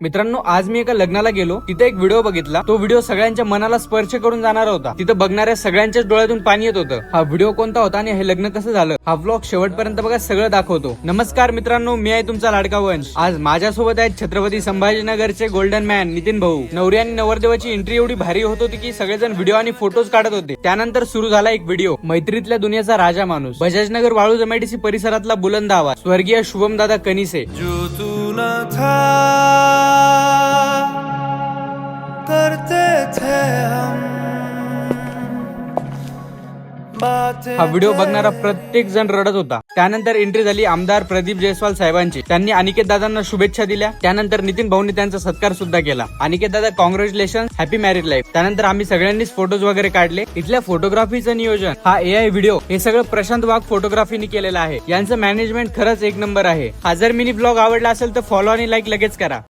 मित्रांनो, आज मी एका लग्नाला गेलो. तिथे एक व्हिडिओ बघितला. तो व्हिडिओ सगळ्यांच्या मनाला स्पर्श करून जाणारा होता. तिथे बघणाऱ्या सगळ्यांच्याच डोळ्यातून पाणी येत होतं. हा व्हिडिओ कोणता होता आणि हे लग्न कसं झालं, हा व्लॉग शेवटपर्यंत बघा, सगळं दाखवतो. नमस्कार मित्रांनो, मी आहे तुमचा लाडका वंश. आज माझ्यासोबत आहेत छत्रपती संभाजीनगरचे गोल्डन मॅन नितीन भाऊ. नवरी आणि नवरदेवाची एंट्री एवढी भारी होत होती की सगळेजण व्हिडिओ आणि फोटोज काढत होते. त्यानंतर सुरू झाला एक व्हिडिओ. मैत्रीतल्या दुनियाचा राजा माणूस, बजाजनगर वाळूज एमआयडीसी परिसरातला बुलंद आवाज, स्वर्गीय शुभम दादा कनिसे. जो तू न था करते थे हम बातें. हा व्हिडिओ बघणारा प्रत्येक जण रडत होता. त्यानंतर एंट्री झाली आमदार प्रदीप जयस्वाल साहेबांची. त्यांनी अनिकेत दादांना शुभेच्छा दिल्या. त्यानंतर नितीन भाऊंनी त्यांचा सत्कार सुद्धा केला. अनिकेत दादा, कॉंग्रॅच्युलेशन, हॅपी मॅरिड लाईफ. त्यानंतर आम्ही सगळ्यांनीच फोटोज वगैरे काढले. इथल्या फोटोग्राफीचं नियोजन, हा AI व्हिडिओ, हे सगळं प्रशांत वाघ फोटोग्राफीने केलेलं आहे. यांचं मॅनेजमेंट खरंच एक नंबर आहे. हा जर मिनी ब्लॉग आवडला असेल तर फॉलो आणि लाईक लगेच करा.